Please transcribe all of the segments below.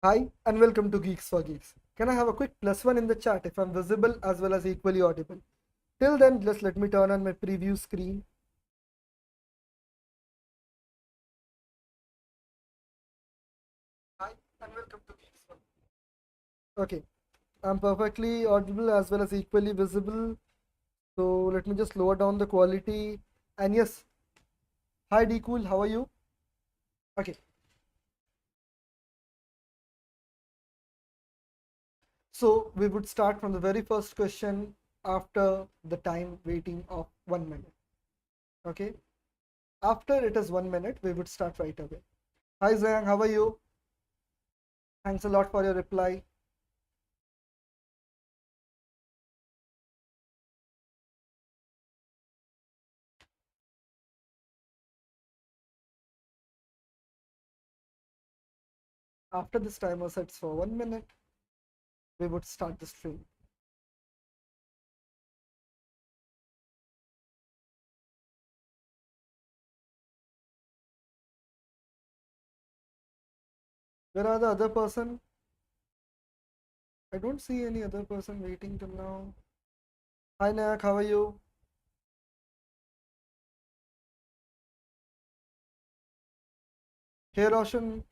Hi and welcome to Geeks for Geeks. Can I have a quick +1 in the chat if I'm visible as well as equally audible? Till then, just let me turn on my preview screen. Hi and welcome to Geeks for Geeks. Okay, I'm perfectly audible as well as equally visible. So let me just lower down the quality. And yes, hi D Cool, how are you? Okay. So we would start from the very first question after the time waiting of 1 minute. Okay. After it is 1 minute, we would start right away. Hi Zhang, how are you? Thanks a lot for your reply. After this timer sets for 1 minute, we would start the stream. Where are the other person? I don't see any other person waiting till now. Hi Nayak, how are you? Hey Roshan,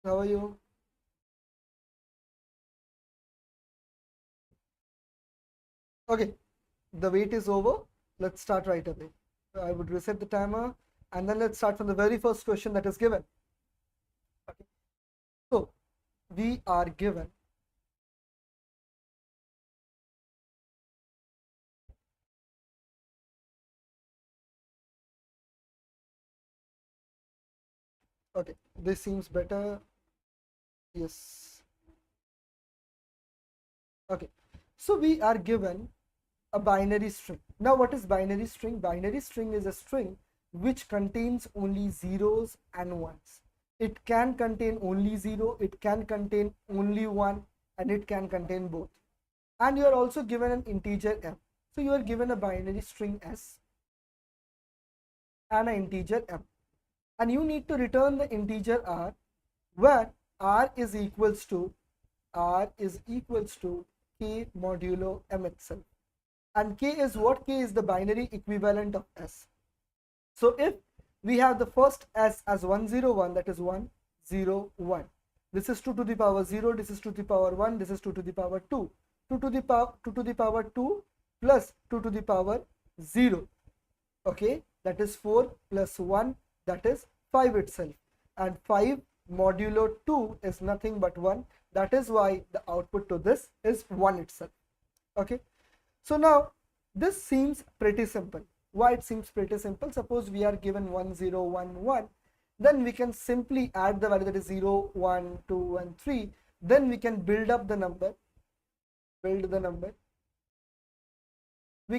how are you? Okay, the wait is over. Let's start right away. I would reset the timer and then let's start from the very first question that is given. Okay. So we are given okay, this seems better. Yes. Okay. So we are given a binary string. Now what is binary string? Binary string is a string which contains only zeros and ones. It can contain only 0, it can contain only 1, and it can contain both. And you are also given an integer m. So you are given a binary string s and an integer m. And you need to return the integer r, where r is equals to k modulo m itself. And k is what? K is the binary equivalent of s. So if we have the first s as 101, that is 1 0 1, this is 2 to the power 0, this is 2 to the power 1, this is 2 to the power 2, 2 to the power 2 plus 2 to the power 0. Okay, that is 4 plus 1, that is 5 itself, and 5 modulo 2 is nothing but 1. That is why the output to this is 1 itself. Okay, so now this seems pretty simple. Why it seems pretty simple? Suppose we are given 1 0 1 1, then we can simply add the value, that is 0 1 2 and 3. Then we can build up the number, we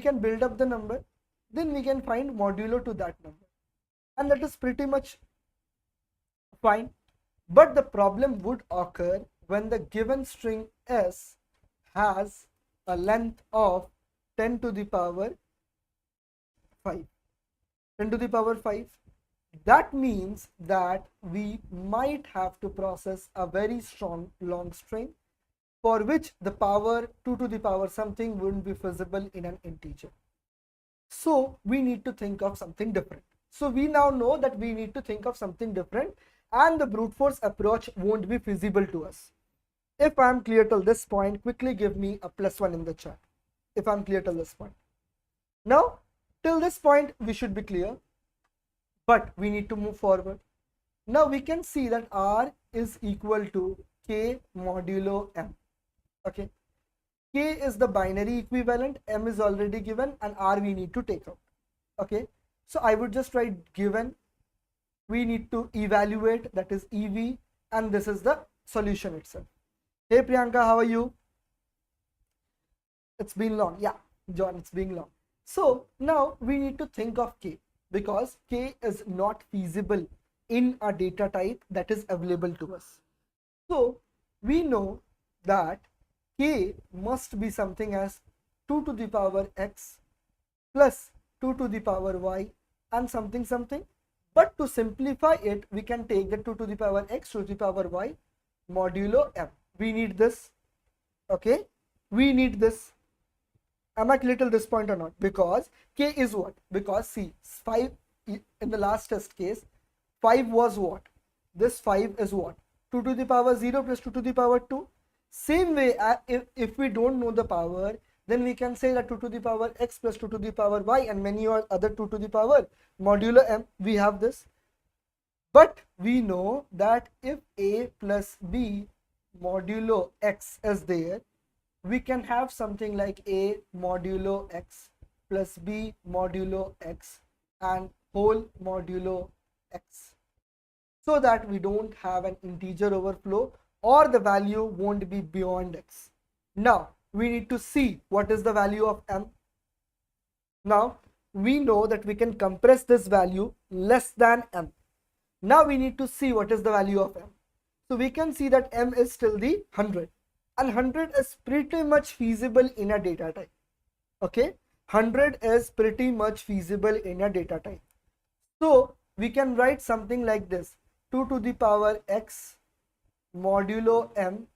can build up the number, then we can find modulo to that number, and that is pretty much fine. But the problem would occur when the given string s has a length of 10 to the power 5. 10 to the power 5. That means that we might have to process a very strong long string for which the power 2 to the power something wouldn't be feasible in an integer. So we need to think of something different. So we now know that we need to think of something different, and the brute force approach won't be feasible to us. If I'm clear till this point, quickly give me a +1 in the chat if I'm clear till this point. Now till this point we should be clear, but we need to move forward. Now we can see that r is equal to k modulo m. Okay, k is the binary equivalent, m is already given, and r we need to take out. Okay, so I would just write given, we need to evaluate, that is ev, and this is the solution itself. Hey Priyanka, how are you? It's been long. Yeah, John, it's been long. So now we need to think of k, because k is not feasible in a data type that is available to us. So we know that k must be something as 2 to the power x plus 2 to the power y and something something. But to simplify it, we can take the 2 to the power x, 2 to the power y, modulo m. We need this. Okay, we need this. Am I clear till this point or not? Because k is what? Because see, 5 in the last test case, 5 was what? This 5 is what? 2 to the power 0 plus 2 to the power 2. Same way, if we don't know the power, then we can say that 2 to the power x plus 2 to the power y and many other 2 to the power modulo m. We have this. But we know that if a plus b modulo x is there, we can have something like a modulo x plus b modulo x and whole modulo x, so that we don't have an integer overflow or the value won't be beyond x. Now we need to see what is the value of m. Now we know that we can compress this value less than m. Now we need to see what is the value of m. So we can see that m is still the 100, and 100 is pretty much feasible in a data type. Okay, 100 is pretty much feasible in a data type. So we can write something like this: 2 to the power x modulo m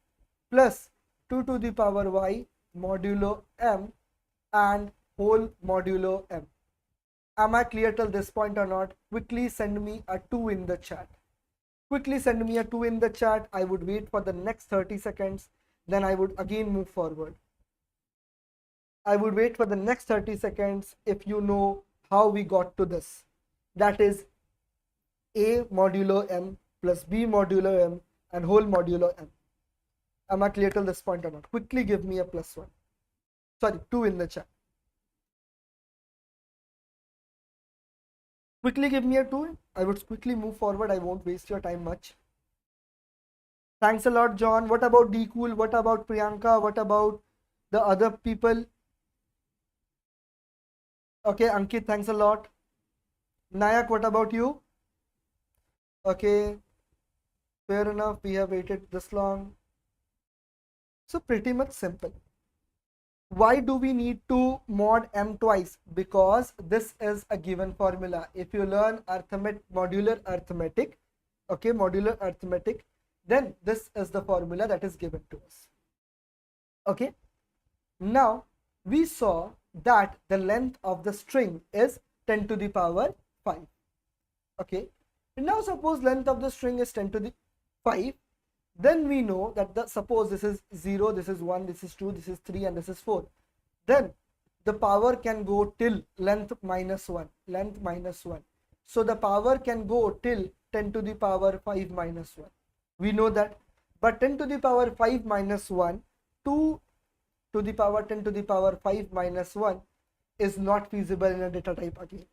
plus 2 to the power y modulo m and whole modulo m. Am I clear till this point or not? Quickly send me a 2 in the chat. Quickly send me a 2 in the chat. I would wait for the next 30 seconds. Then I would again move forward. I would wait for the next 30 seconds if you know how we got to this. That is a modulo m plus b modulo m and whole modulo m. Am I clear till this point or not? Quickly give me a +1. Sorry, 2 in the chat. Quickly give me a 2. I would quickly move forward. I won't waste your time much. Thanks a lot, John. What about D Cool? What about Priyanka? What about the other people? Okay, Ankit, thanks a lot. Nayak, what about you? Okay, fair enough. We have waited this long. So pretty much simple. Why do we need to mod m twice? Because this is a given formula. If you learn modular arithmetic, okay, modular arithmetic, then this is the formula that is given to us. Okay, now we saw that the length of the string is 10 to the power 5. Okay, now suppose length of the string is 10 to the 5. Then we know that suppose this is 0, this is 1, this is 2, this is 3 and this is 4. Then the power can go till length minus 1, length minus 1. So the power can go till 10 to the power 5 minus 1. We know that. But 10 to the power 5 minus 1, 2 to the power 10 to the power 5 minus 1 is not feasible in a data type again.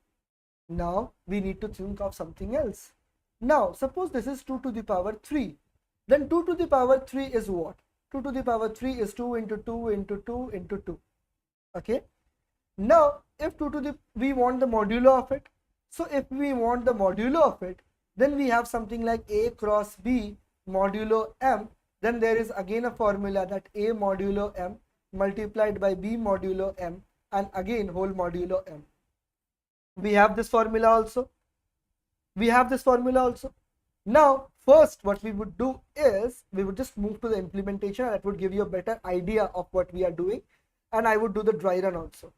Now we need to think of something else. Now suppose this is 2 to the power 3. Then 2 to the power 3 is what? 2 to the power 3 is 2 into 2 into 2 into 2. Okay. Now if we want the modulo of it. So if we want the modulo of it, then we have something like a cross b modulo m. Then there is again a formula that a modulo m multiplied by b modulo m and again whole modulo m. We have this formula also. Now first what we would do is we would just move to the implementation, and that would give you a better idea of what we are doing, and I would do the dry run also.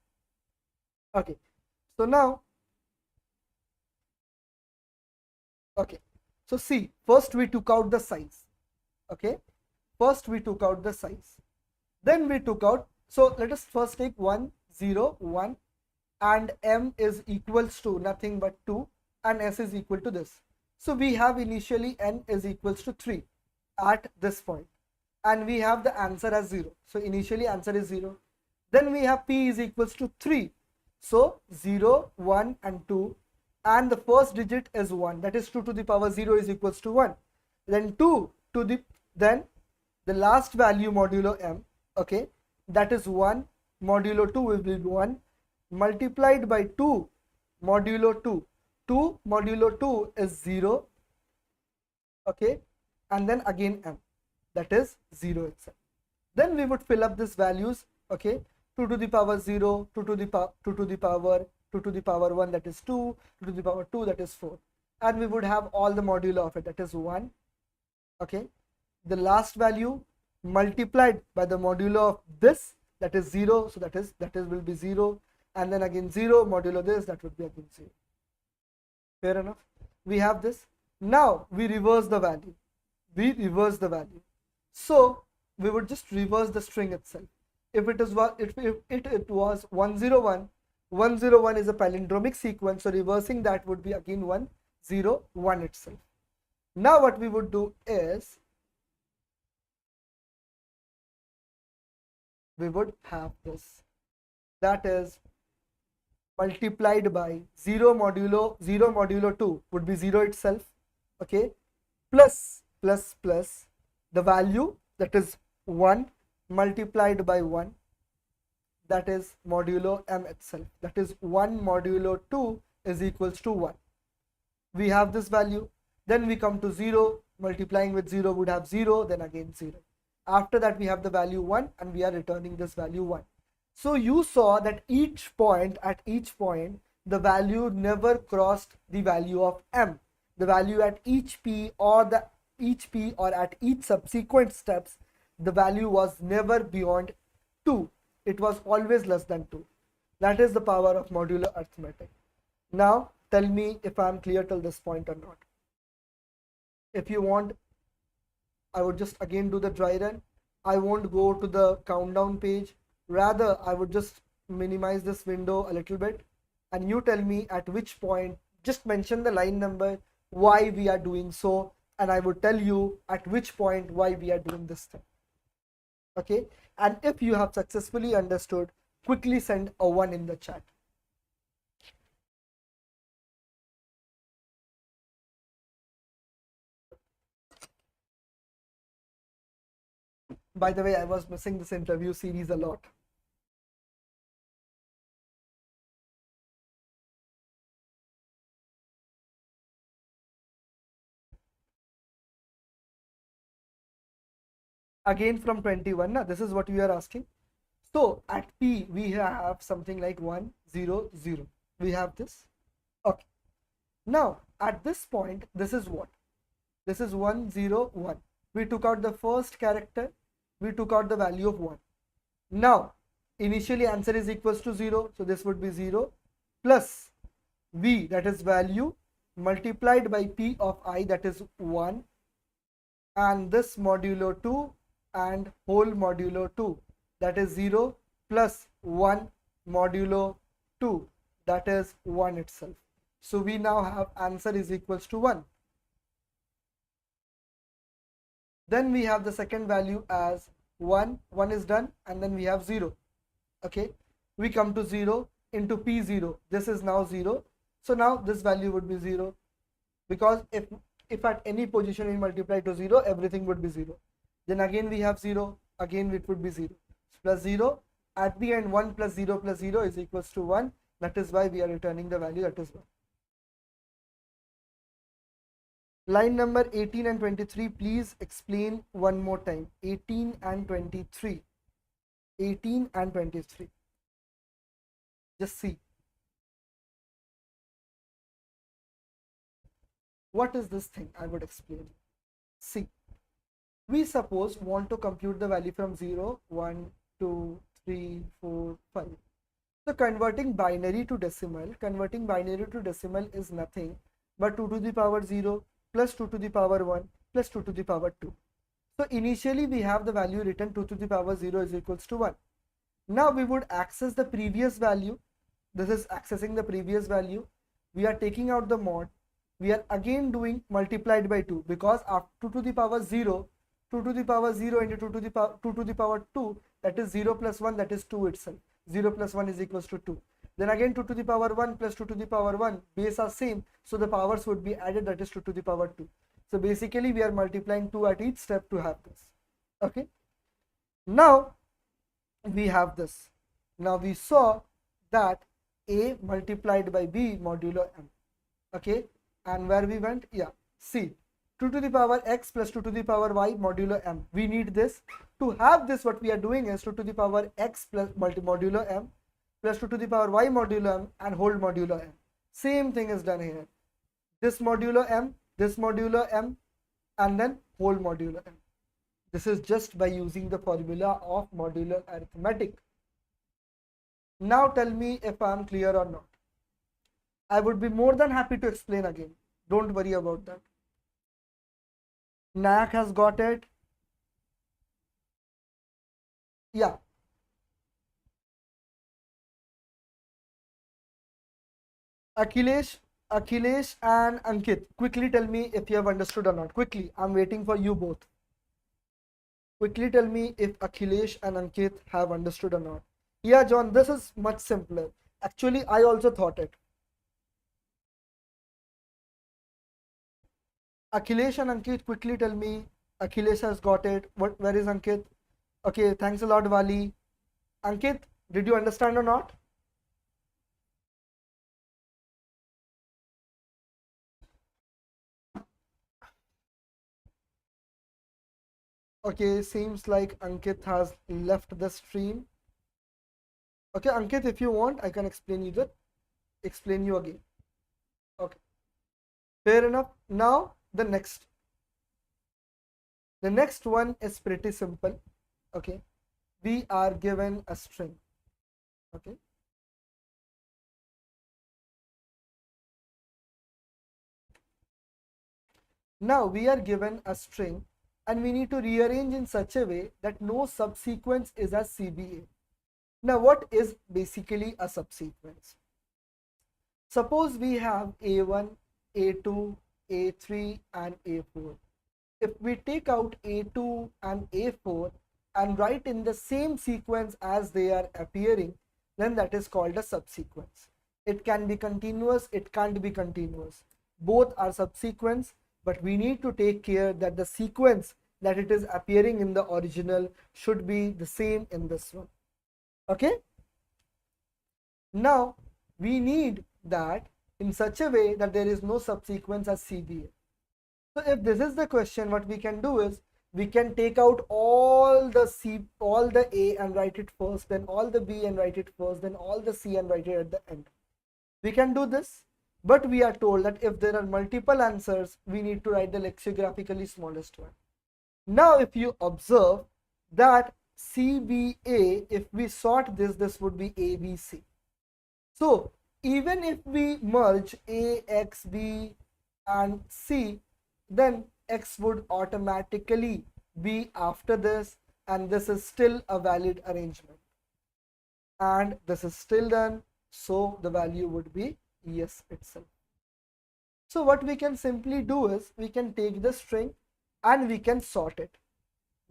Okay, so now so see, first we took out the size. Okay, first we took out the size, then we took out, so let us first take 1 0 1 and m is equals to nothing but 2 and s is equal to this. So we have initially n is equals to 3 at this point, and we have the answer as 0. So initially answer is 0. Then we have p is equals to 3. So 0, 1 and 2, and the first digit is 1, that is 2 to the power 0 is equals to 1. Then 2 to the, then the last value modulo m, okay, that is 1 modulo 2 will be 1 multiplied by 2 modulo 2. 2 modulo 2 is 0, okay, and then again m, that is 0 itself. Then we would fill up these values, okay, 2 to the power 0, 2 to the power 1, that is 2, 2 to the power 2, that is 4, and we would have all the modulo of it, that is 1, okay. the last value multiplied by the modulo of this, that is 0, so that is will be 0, and then again 0 modulo this, that would be again 0. Fair enough. We have this. Now we reverse the value. So we would just reverse the string itself. If it was 101, 101 is a palindromic sequence, so reversing that would be again 101 itself. Now what we would do is we would have this, that is multiplied by 0 modulo 2 would be 0 itself, okay, plus the value, that is 1 multiplied by 1, that is modulo m itself, that is 1 modulo 2 is equals to 1. We have this value. Then we come to 0, multiplying with 0 would have 0, then again 0. After that we have the value 1, and we are returning this value 1. So you saw that at each point the value never crossed the value of m. The value at each p or at each subsequent steps, the value was never beyond 2. It was always less than 2. That is the power of modular arithmetic. Now tell me if I am clear till this point or not. If you want, I would just again do the dry run. I won't go to the countdown page. Rather, I would just minimize this window a little bit, and you tell me at which point, just mention the line number, why we are doing so, and I would tell you at which point why we are doing this thing. Okay, and if you have successfully understood, quickly send a 1 in the chat. By the way, I was missing this interview series a lot. Again from 21, this is what we are asking. So at P we have something like 1 0 0. We have this. Okay. Now at this point, this is what? This is 1 0 1. We took out the first character. We took out the value of 1. Now initially answer is equals to 0, so this would be 0 plus v, that is value, multiplied by p of I, that is 1, and this modulo 2 and whole modulo 2, that is 0 plus 1 modulo 2, that is 1 itself. So we now have answer is equals to 1. Then we have the second value as 1 is done, and then we have 0. Okay, we come to 0 into p0, this is now 0. So now this value would be 0, because if at any position we multiply to 0, everything would be 0. Then again we have 0, again it would be 0 plus 0. At the end, 1 plus 0 is equals to 1. That is why we are returning the value, that is 1. Line number 18 and 23, please explain one more time. 18 and 23. 18 and 23. Just see. What is this thing? I would explain. See. We suppose want to compute the value from 0, 1, 2, 3, 4, 5. So converting binary to decimal is nothing but 2 to the power 0 plus 2 to the power 1 plus 2 to the power 2. So initially we have the value written 2 to the power 0 is equals to 1. Now we would access the previous value. This is accessing the previous value. We are taking out the mod. We are again doing multiplied by 2, because after 2 to the power 0, 2 to the power 0 into 2 to the power 2, that is 0 plus 1, that is 2 itself. 0 plus 1 is equals to 2. Then again 2 to the power 1 plus 2 to the power 1, base are same, so the powers would be added, that is 2 to the power 2. So basically we are multiplying 2 at each step to have this. Okay. Now we have this. Now we saw that A multiplied by B modulo M. Okay. And where we went? Yeah. C. 2 to the power x plus 2 to the power y modulo M. We need this. To have this, what we are doing is 2 to the power x plus modulo M plus 2 to the power y modulo M and whole modulo M. Same thing is done here. This modulo M, and then whole modulo M. This is just by using the formula of modular arithmetic. Now tell me if I am clear or not. I would be more than happy to explain again. Don't worry about that. Nayak has got it. Yeah. Akhilesh and Ankit, quickly tell me if you have understood or not. Quickly, I'm waiting for you both. Quickly tell me if Akhilesh and Ankit have understood or not. Yeah, John, this is much simpler. Actually, I also thought it. Akhilesh and Ankit, quickly tell me. Akhilesh has got it. Where is Ankit? Okay, thanks a lot, Wali. Ankit, did you understand or not? Okay, seems like Ankit has left the stream. Okay, Ankit, if you want, I can explain you again. Okay, fair enough. Now the next one is pretty simple. Okay, we are given a string. Okay, now we are given a string and we need to rearrange in such a way that no subsequence is a CBA. Now what is basically a subsequence? Suppose we have A1, A2, A3 and A4. If we take out A2 and A4 and write in the same sequence as they are appearing, then that is called a subsequence. It can be continuous, it can't be continuous. Both are subsequence, but we need to take care that the sequence that it is appearing in the original should be the same in this one. Okay? Now, we need that in such a way that there is no subsequence as CBA. So if this is the question, what we can do is we can take out all the A and write it first, then all the B and write it first, then all the C and write it at the end. We can do this, but we are told that if there are multiple answers, we need to write the lexicographically smallest one. Now, if you observe that CBA, if we sort this would be ABC. So even if we merge A, X, B and C, then X would automatically be after this, and this is still a valid arrangement. And this is still done, so the value would be yes itself. So what we can simply do is we can take the string and we can sort it.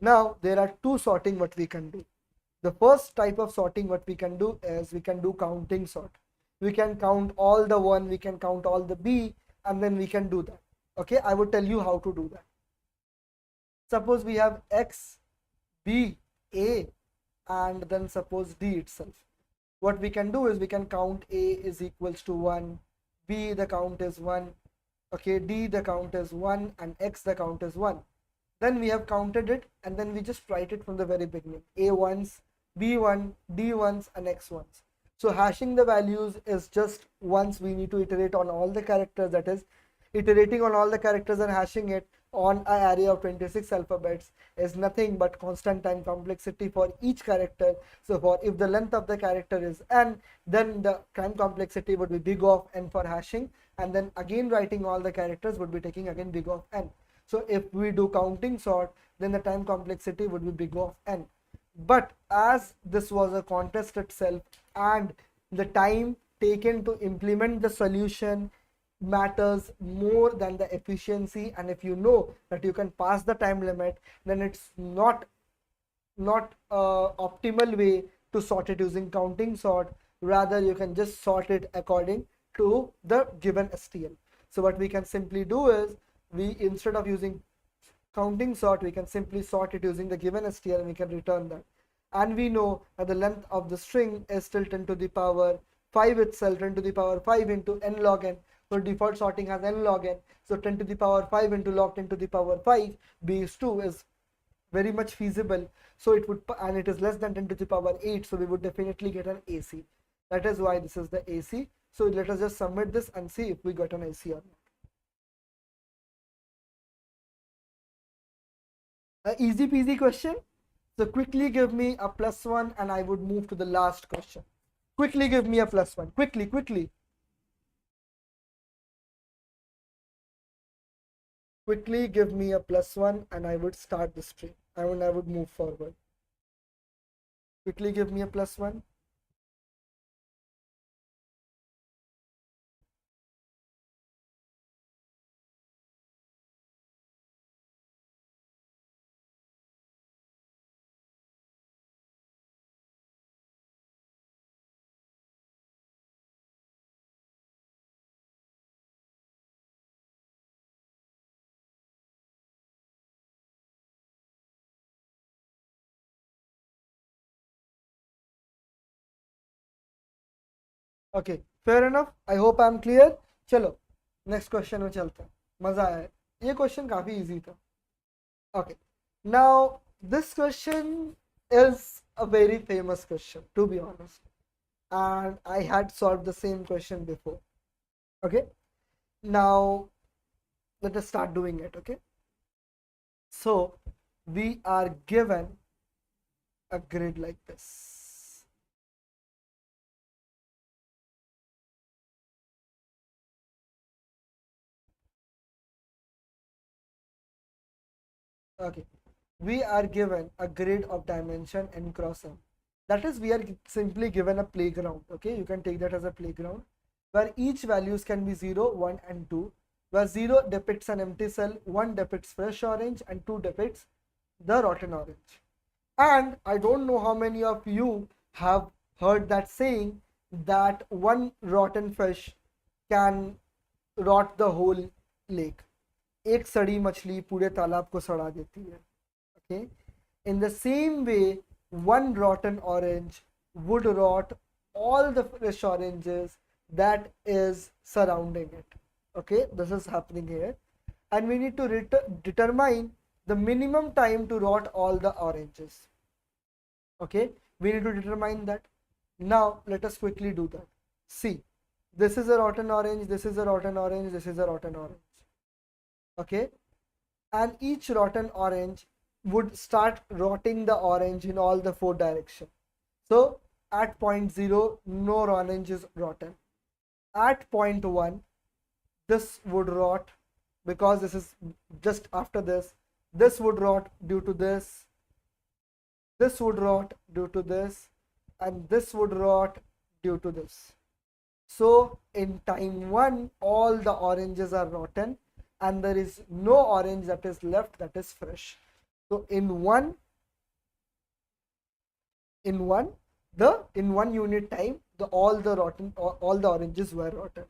Now there are two sorting what we can do. The first type of sorting what we can do is we can do counting sort. We can count all the 1, we can count all the B, and then we can do that. Okay, I would tell you how to do that. Suppose we have X, B, A, and then suppose D itself. What we can do is we can count A is equals to 1, B the count is 1, okay, D the count is 1, and X the count is 1. Then we have counted it, and then we just write it from the very beginning. A1s, B1, D1s, and X1s. So hashing the values is just once we need to iterate on all the characters, that is iterating on all the characters and hashing it on an array of 26 alphabets is nothing but constant time complexity for each character. So for if the length of the character is n, then the time complexity would be big of n for hashing, and then again writing all the characters would be taking again big of n. So if we do counting sort, then the time complexity would be big of n. But as this was a contest itself and the time taken to implement the solution matters more than the efficiency, and if you know that you can pass the time limit, then it's not optimal way to sort it using counting sort. Rather you can just sort it according to the given STL. So what we can simply do is we, instead of using counting sort, we can simply sort it using the given STL and we can return that. And we know that the length of the string is still 10 to the power 5 itself, 10 to the power 5 into n log n. So default sorting has n log n. So 10 to the power 5 into log 10 to the power 5 base 2 is very much feasible. So it would, and it is less than 10 to the power 8. So we would definitely get an AC. That is why this is the AC. So let us just submit this and see if we got an AC or not. A easy peasy question. So quickly give me a +1 and I would move to the last question. Quickly give me a +1. Quickly, quickly. Quickly give me a +1 and I would start the stream. I would move forward. Quickly give me a +1. Okay, fair enough. I hope I'm clear. चलो next question में चलते हैं. मजा आया है. ये question काफी easy था. Okay, now this question is a very famous question, to be honest, and I had solved the same question before. Okay, now let us start doing it. Okay, so we are given a grid like this. Okay, we are given a grid of dimension n cross m. That is, we are simply given a playground. Okay, you can take that as a playground where each values can be 0, 1 and 2, where 0 depicts an empty cell, 1 depicts fresh orange and 2 depicts the rotten orange. And I don't know how many of you have heard that saying that one rotten fish can rot the whole lake. एक सड़ी मछली पूरे तालाब को सड़ा देती है. Okay, in the same way, one rotten orange would rot all the fresh oranges that is surrounding it. Okay, this is happening here, and we need to determine the minimum time to rot all the oranges. Okay, we need to determine that. Now let us quickly do that. See, this is a rotten orange, this is a rotten orange, this is a rotten orange. Okay, and each rotten orange would start rotting the orange in all the 4 directions. So at point 0, no orange is rotten. At point 1, this would rot because this is just after this. This would rot due to this. This would rot due to this, and this would rot due to this. So in time 1, all the oranges are rotten and there is no orange that is left that is fresh. So in one unit time, all the oranges were rotten.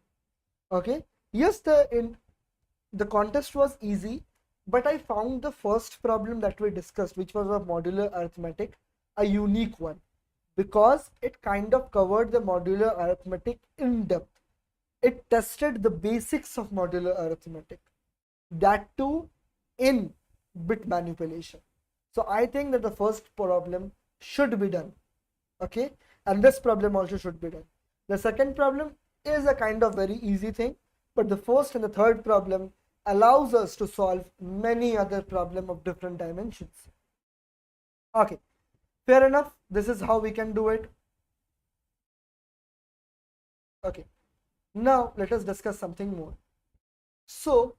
Okay, yes, the contest was easy, but I found the first problem that we discussed, which was a modular arithmetic, a unique one, because it kind of covered the modular arithmetic in depth. It tested the basics of modular arithmetic, that too in bit manipulation. So I think that the first problem should be done. Okay, and this problem also should be done. The second problem is a kind of very easy thing, but the first and the third problem allows us to solve many other problems of different dimensions. Okay, fair enough. This is how we can do it. Okay, now let us discuss something more. So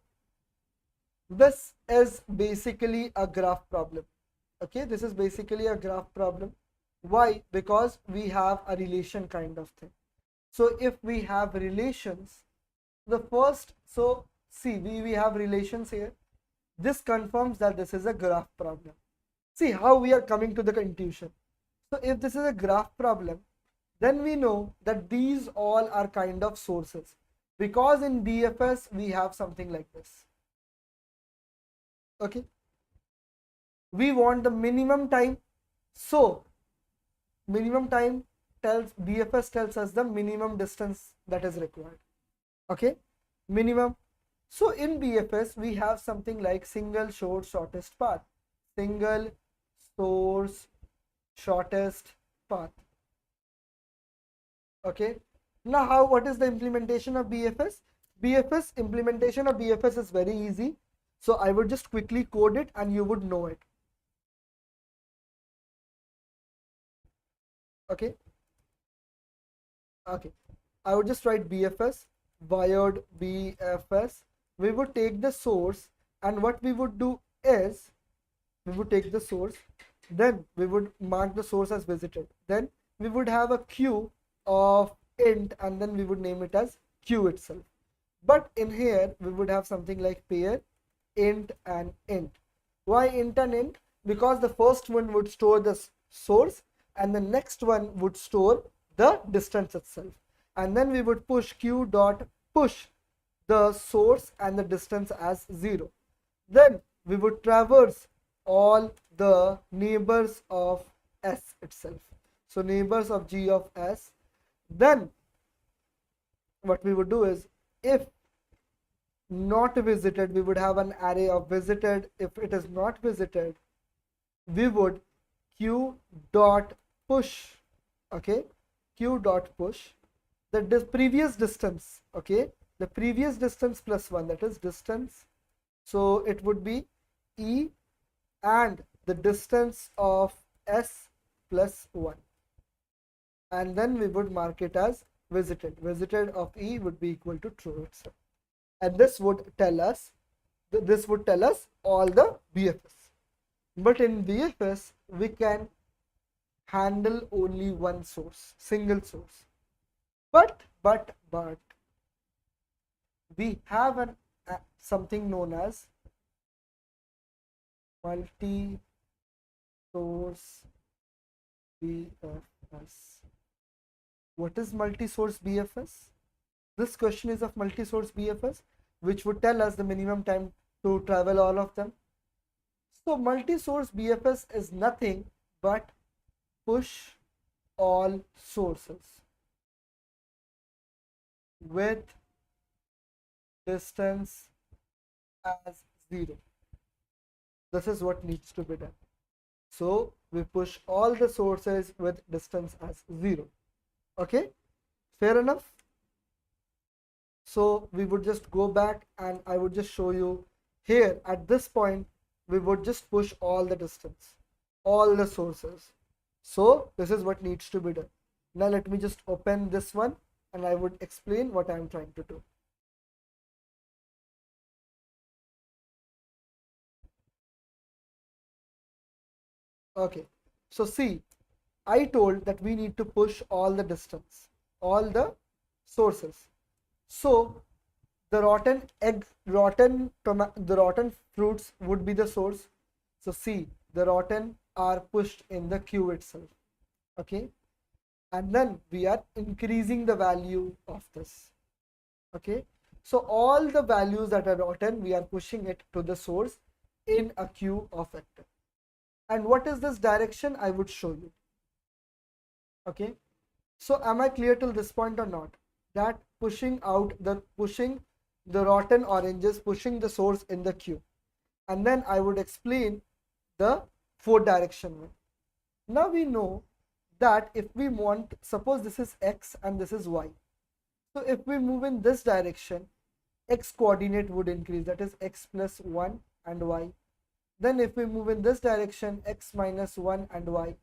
this is basically a graph problem. Okay, this is basically a graph problem. Why? Because we have a relation kind of thing. So if we have relations, the first, so see, we have relations here. This confirms that this is a graph problem. See how we are coming to the intuition. So if this is a graph problem, then we know that these all are kind of sources, because in BFS we have something like this. Okay, we want the minimum time, so minimum time BFS tells us the minimum distance that is required. Okay, minimum. So in BFS we have something like single source shortest path, single source shortest path. Okay, now what is the implementation of BFS? Implementation of BFS is very easy. So I would just quickly code it and you would know it. Okay. Okay. I would just write BFS, wired BFS. We would take the source, and what we would do is we would take the source, then we would mark the source as visited. Then we would have a queue of int, and then we would name it as queue itself. But in here we would have something like pair, int and int. Why int and int? Because the first one would store the source and the next one would store the distance itself. And then we would push q dot push the source and the distance as 0. Then we would traverse all the neighbors of S itself. So neighbors of G of S. Then what we would do is, if not visited, we would have an array of visited. If it is not visited, we would q dot push, okay, q dot push the previous distance, okay, the previous distance plus 1, that is distance. So it would be E and the distance of S plus 1, and then we would mark it as visited. Visited of E would be equal to true itself, and this would tell us all the BFS. But in BFS we can handle only one source, single source. But we have something known as multi-source BFS. What is multi-source BFS? This question is of multi-source BFS, which would tell us the minimum time to travel all of them. So multi-source BFS is nothing but push all sources with distance as 0. This is what needs to be done. So we push all the sources with distance as 0. Okay, fair enough. So we would just go back and I would just show you here at this point we would just push all the distance, all the sources. So this is what needs to be done. Now let me just open this one and I would explain what I am trying to do. Okay, so see, I told that we need to push all the distance, all the sources. So the rotten egg, the rotten fruits would be the source. So see, the rotten are pushed in the queue itself. Okay, and then we are increasing the value of this. Okay, so all the values that are rotten, we are pushing it to the source in a queue of vector. And what is this direction? I would show you. Okay, so am I clear till this point or not? That pushing the rotten oranges, pushing the source in the queue, and then I would explain the 4 direction one. Now we know that if we want, suppose this is X and this is Y. So if we move in this direction, X coordinate would increase, that is X plus 1 and Y. Then if we move in this direction, X minus 1 and Y.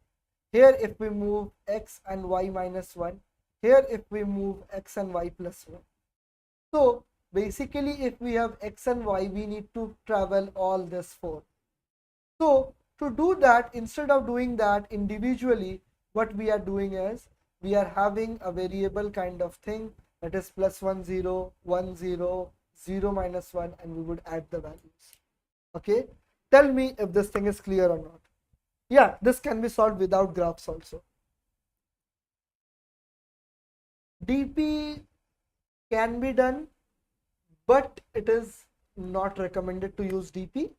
Here if we move X and Y minus 1. Here if we move X and Y plus 1. So basically if we have X and Y, we need to travel all this 4. So to do that, instead of doing that individually, what we are doing is we are having a variable kind of thing, that is plus 1 0 1 0 0 minus 1, and we would add the values. Okay, tell me if this thing is clear or not. Yeah, this can be solved without graphs also. DP can be done, but it is not recommended to use DP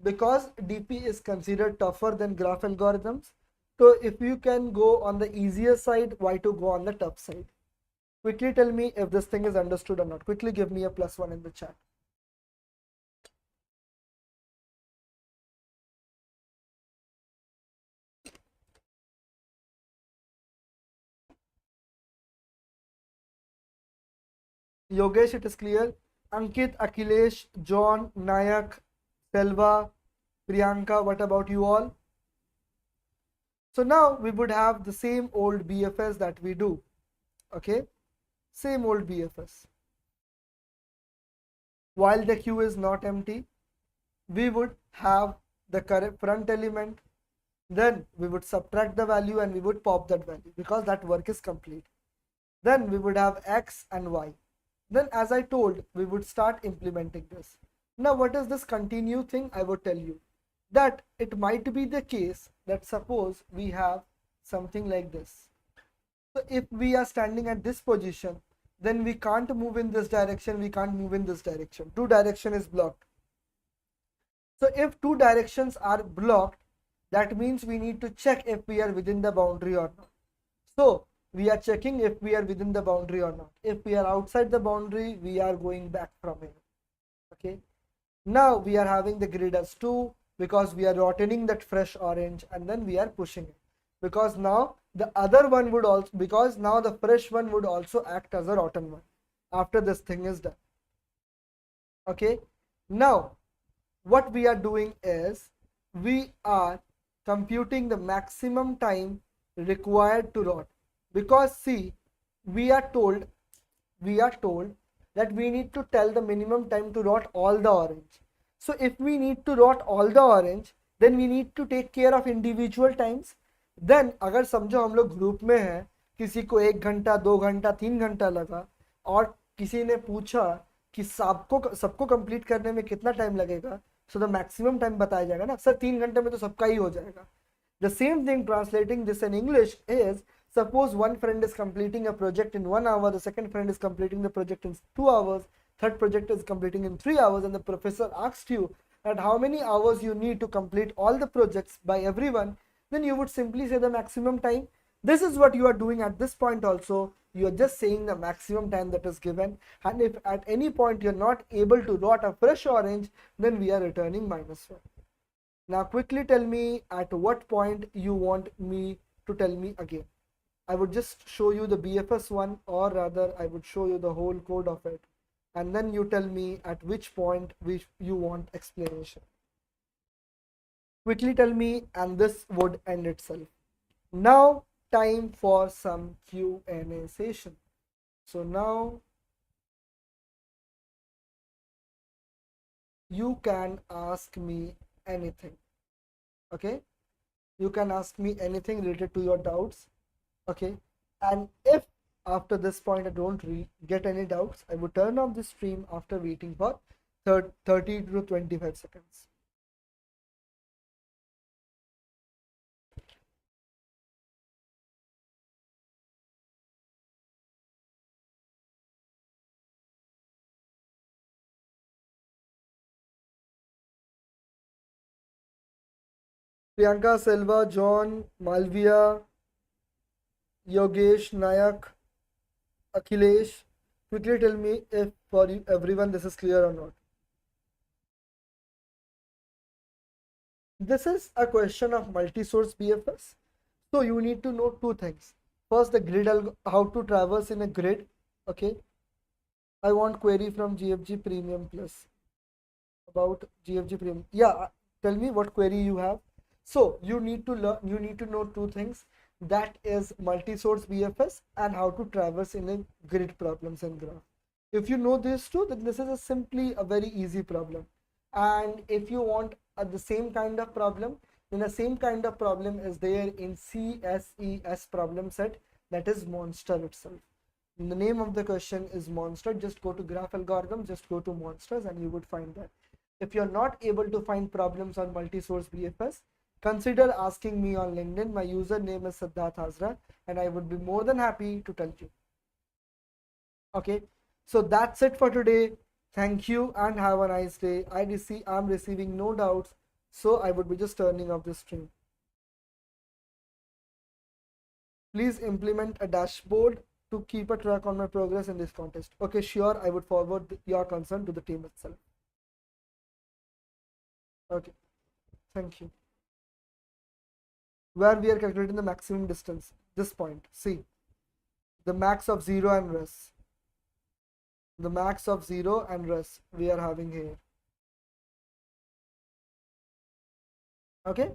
because DP is considered tougher than graph algorithms. So if you can go on the easier side, why to go on the tough side? Quickly tell me if this thing is understood or not. Quickly give me a +1 in the chat. Yogesh, it is clear. Ankit, Akhilesh, John, Nayak, Selva, Priyanka, what about you all? So now we would have the same old BFS that we do. Okay, same old BFS. While the queue is not empty, we would have the correct front element, then we would subtract the value and we would pop that value because that work is complete. Then we would have X and Y. Then as I told, we would start implementing this. Now what is this continue thing? I would tell you that it might be the case that suppose we have something like this. So if we are standing at this position, then we can't move in this direction, we can't move in this direction. Two direction is blocked. So if two directions are blocked, that means we need to check if we are within the boundary or not. So we are checking if we are within the boundary or not. If we are outside the boundary, we are going back from here. Okay. Now we are having the grid as 2 because we are rotating that fresh orange and then we are pushing it. Because now the other one would also, because now the fresh one would also act as a rotten one after this thing is done. Okay. Now what we are doing is we are computing the maximum time required to rot, because see, we are told that we need to tell the minimum time to rot all the orange. So if we need to rot all the orange, then we need to take care of individual times. Then अगर समझो हम लोग group में हैं, किसी को 1 घंटा 2 घंटा 3 घंटा लगा और किसी ने पूछा कि सबको कंप्लीट करने में कितना टाइम लगेगा, so the maximum time बताया जाएगा ना सर 3 घंटे में तो सबका ही हो जाएगा. The same thing translating this in English is, suppose one friend is completing a project in 1 hour, the second friend is completing the project in 2 hours, third project is completing in 3 hours, and the professor asked you that how many hours you need to complete all the projects by everyone, then you would simply say the maximum time. This is what you are doing at this point also. You are just saying the maximum time that is given, and if at any point you're not able to rot a fresh orange, then we are returning -1. Now quickly tell me at what point you want me to tell me again. I would just show you the BFS one, or rather I would show you the whole code of it, and then you tell me at which point you want explanation. Quickly tell me, and this would end itself. Now time for some Q&A session. So now you can ask me anything. Okay, you can ask me anything related to your doubts. Okay, and if after this point I don't get any doubts, I would turn off the stream after waiting for 30 to 25 seconds. Priyanka, Selva, John, Malvia, Yogesh, Nayak, Akhilesh, quickly tell me if for everyone this is clear or not. This is a question of multi-source BFS. So you need to know two things. First, the grid, how to traverse in a grid. Okay. I want query from GFG Premium Plus about GFG Premium. Yeah, tell me what query you have. So you need to learn, you need to know two things, that is multi-source BFS and how to traverse in a grid problems in graph. If you know these two, then this is simply a very easy problem. And if you want the same kind of problem, then the same kind of problem is there in CSES problem set, that is monster itself. The name of the question is monster. Just go to graph algorithm, just go to monsters, and you would find that. If you're not able to find problems on multi-source BFS, consider asking me on LinkedIn. My username is Siddhartha Hazra, and I would be more than happy to tell you. Okay, so that's it for today. Thank you and have a nice day. I'm receiving no doubts, so I would be just turning off the stream. Please implement a dashboard to keep a track on my progress in this contest. Okay, sure, I would forward your concern to the team itself. Okay, thank you. Where we are calculating the maximum distance, this point, see, the max of 0 and res. The max of 0 and res we are having here. Okay.